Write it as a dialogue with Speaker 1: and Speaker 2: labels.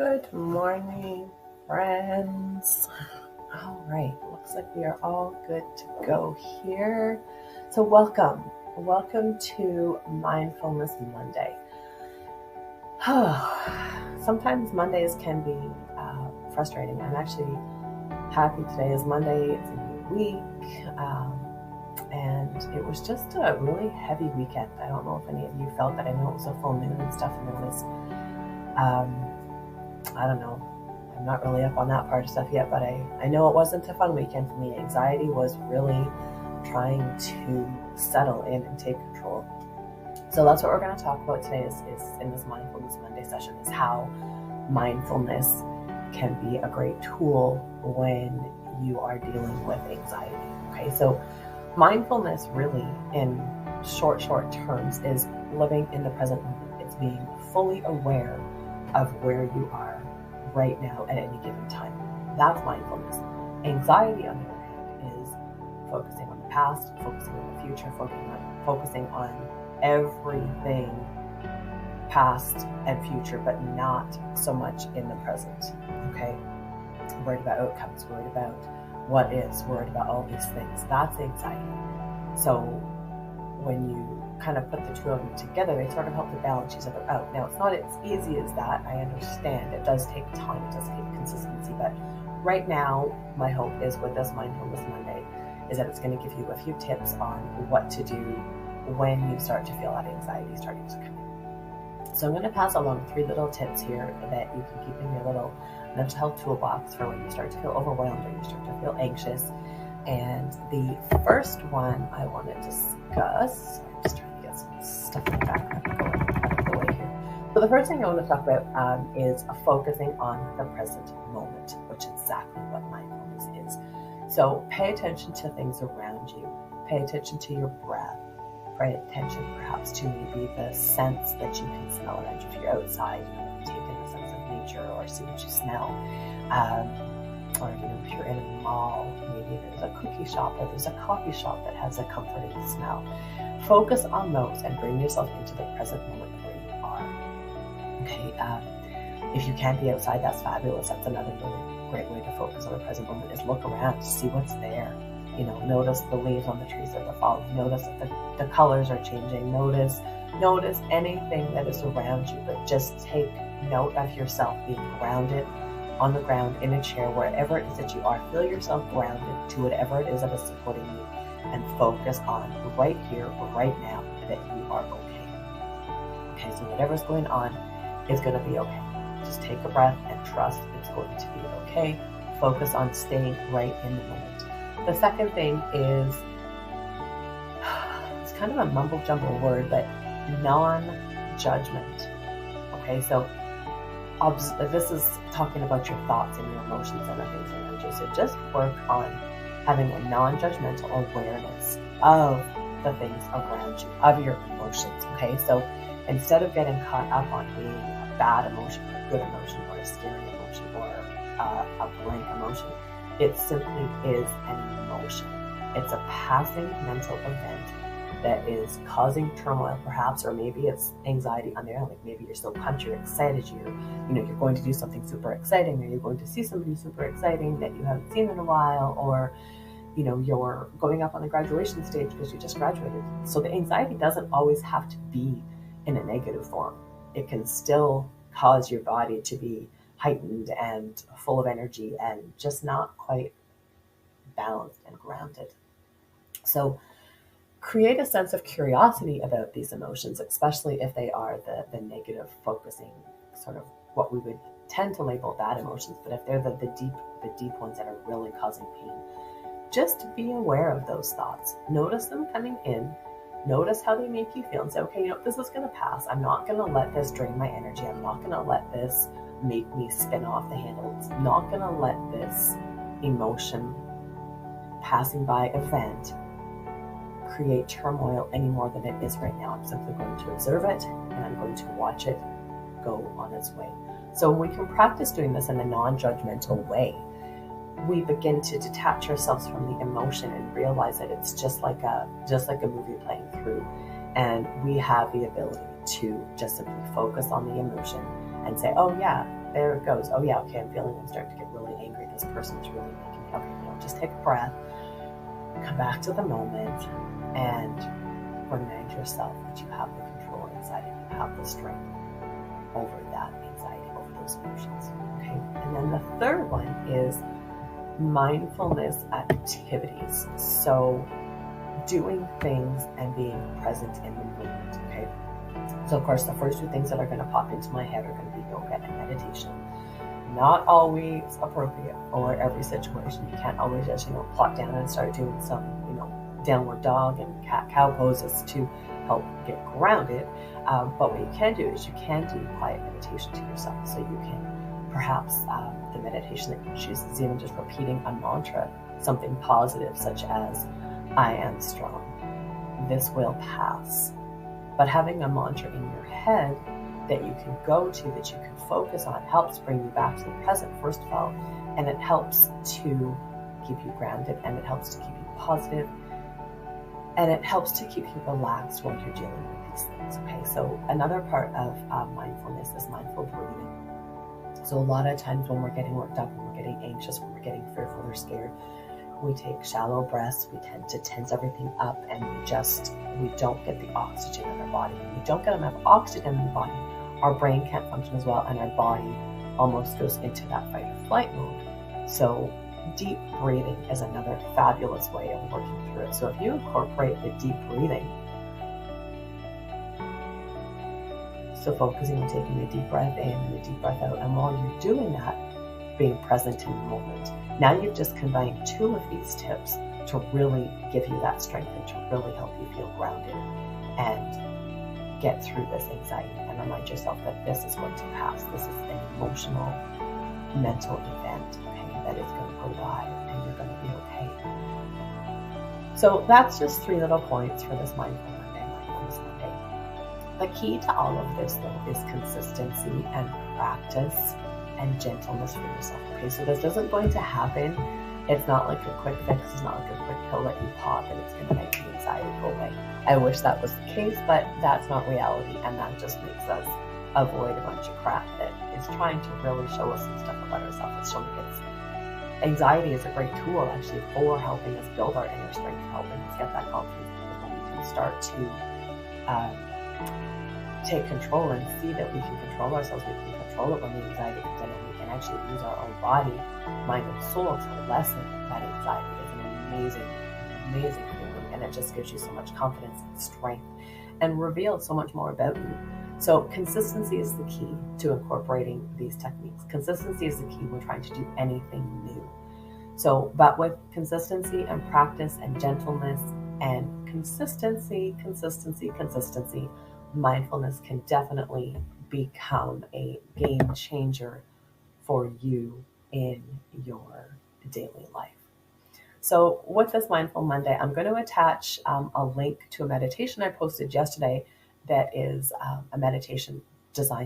Speaker 1: Good morning, friends. All right, looks like we are all good to go here. So welcome to Mindfulness Monday. Sometimes Mondays can be frustrating. I'm actually happy today is Monday. It's a new week, and it was just a really heavy weekend. I don't know if any of you felt that. I know it was a full moon and stuff, and there was I don't know. I'm not really up on that part of stuff yet, but I know it wasn't a fun weekend for me. Anxiety was really trying to settle in and take control. So that's what we're going to talk about today is in this Mindfulness Monday session, is how mindfulness can be a great tool when you are dealing with anxiety. Okay, so mindfulness really in short terms is living in the present moment. It's being fully aware of where you are right now at any given time. That's mindfulness. Anxiety, on the other hand, is focusing on the past, focusing on the future, focusing on everything past and future, but not so much in the present. Okay? Worried about outcomes, worried about what is, worried about all these things. That's anxiety. So when you kind of put the two of them together, they sort of help to balance each other out. Now, it's not as easy as that. I understand. It does take time. It does take consistency. But right now, my hope is with this Mindfulness Monday is that it's going to give you a few tips on what to do when you start to feel that anxiety starting to come in. So I'm going to pass along 3 little tips here that you can keep in your little mental health toolbox for when you start to feel overwhelmed or you start to feel anxious. And the first one I want to discuss, I'm just trying to get some stuff in the background going out of the way here. So the first thing I want to talk about is focusing on the present moment, which is exactly what mindfulness is. So pay attention to things around you. Pay attention to your breath. Pay attention perhaps to maybe the scents that you can smell around you. If you're outside, take in the sense of nature or see what you smell. Or if you're in a mall, maybe there's a cookie shop or there's a coffee shop that has a comforting smell. Focus on those and bring yourself into the present moment where you are. Okay, if you can't be outside, that's fabulous. That's another really great way to focus on the present moment, is look around, see what's there. Notice the leaves on the trees that are falling. Notice that the colors are changing. Notice anything that is around you, but just take note of yourself being grounded on the ground, in a chair, wherever it is that you are. Feel yourself grounded to whatever it is that is supporting you, and focus on right here, right now, that you are okay. Okay, so whatever's going on is going to be okay. Just take a breath and trust it's going to be okay. Focus on staying right in the moment. The second thing is, it's kind of a mumble jumble word, but non-judgment. Okay, so this is talking about your thoughts and your emotions and the things around you. So just work on having a non-judgmental awareness of the things around you, of your emotions. Okay, so instead of getting caught up on being a bad emotion or a good emotion or a scary emotion or a blank emotion, it simply is an emotion. It's a passing mental event that is causing turmoil, perhaps, or maybe it's anxiety on their own. Like maybe you're so pumped, you're excited, you're going to do something super exciting, or you're going to see somebody super exciting that you haven't seen in a while, or you're going up on the graduation stage because you just graduated. So the anxiety doesn't always have to be in a negative form. It can still cause your body to be heightened and full of energy and just not quite balanced and grounded. So create a sense of curiosity about these emotions, especially if they are the negative focusing, sort of what we would tend to label bad emotions. But if they're the deep ones that are really causing pain, just be aware of those thoughts. Notice them coming in. Notice how they make you feel and say, okay, this is going to pass. I'm not going to let this drain my energy. I'm not going to let this make me spin off the handle. It's not going to let this emotion passing by event create turmoil any more than it is right now. I'm simply going to observe it and I'm going to watch it go on its way. So when we can practice doing this in a non-judgmental way, we begin to detach ourselves from the emotion and realize that it's just like a movie playing through, and we have the ability to just simply focus on the emotion and say, oh yeah, there it goes. Oh yeah, okay, I'm starting to get really angry. This person is really making me, okay, just take a breath, come back to the moment, and remind yourself that you have the control inside of you, you have the strength over that anxiety, over those emotions, okay? And then the third one is mindfulness activities. So doing things and being present in the moment, okay? So of course, the first two things that are going to pop into my head are going to be yoga and meditation. Not always appropriate for every situation. You can't always just, plop down and start doing some, downward dog and cat-cow poses to help get grounded. But what you can do is you can do quiet meditation to yourself. So you can perhaps, the meditation that you choose is even just repeating a mantra, something positive such as, I am strong, this will pass. But having a mantra in your head that you can go to, that you can focus on, helps bring you back to the present, first of all, and it helps to keep you grounded, and it helps to keep you positive, and it helps to keep you relaxed when you're dealing with these things, okay? So another part of mindfulness is mindful breathing. So a lot of times when we're getting worked up, when we're getting anxious, when we're getting fearful or scared, we take shallow breaths, we tend to tense everything up, and we don't get the oxygen in our body. When we don't get enough oxygen in the body, our brain can't function as well, and our body almost goes into that fight or flight mode. So deep breathing is another fabulous way of working through it. So if you incorporate the deep breathing, so focusing on taking a deep breath in and a deep breath out, and while you're doing that, being present in the moment. Now you've just combined two of these tips to really give you that strength and to really help you feel grounded and get through this anxiety, and remind yourself that this is going to pass. This is an emotional, mental event, okay, that is going to go by, and you're going to be okay. So that's just 3 little points for this Mindfulness Monday. The key to all of this, though, is consistency and practice and gentleness for yourself. Okay, so this isn't going to happen. It's not like a quick fix. It's not like a quick pill that you pop and it's going to make the anxiety go away. I wish that was the case, but that's not reality, and that just makes us avoid a bunch of crap that is trying to really show us some stuff about ourselves. It's showing us anxiety is a great tool actually for helping us build our inner strength, helping us get that confidence, because when we can start to take control and see that we can control ourselves, we can control it when the anxiety comes in, and we can actually use our own body, mind, and soul to lessen that anxiety. It's an amazing feeling, and it just gives you so much confidence and strength and reveals so much more about you. So consistency is the key to incorporating these techniques. Consistency is the key when trying to do anything new. So, but with consistency and practice and gentleness and consistency, mindfulness can definitely become a game changer for you in your daily life. So with this Mindful Monday, I'm going to attach a link to a meditation I posted yesterday that is a meditation designed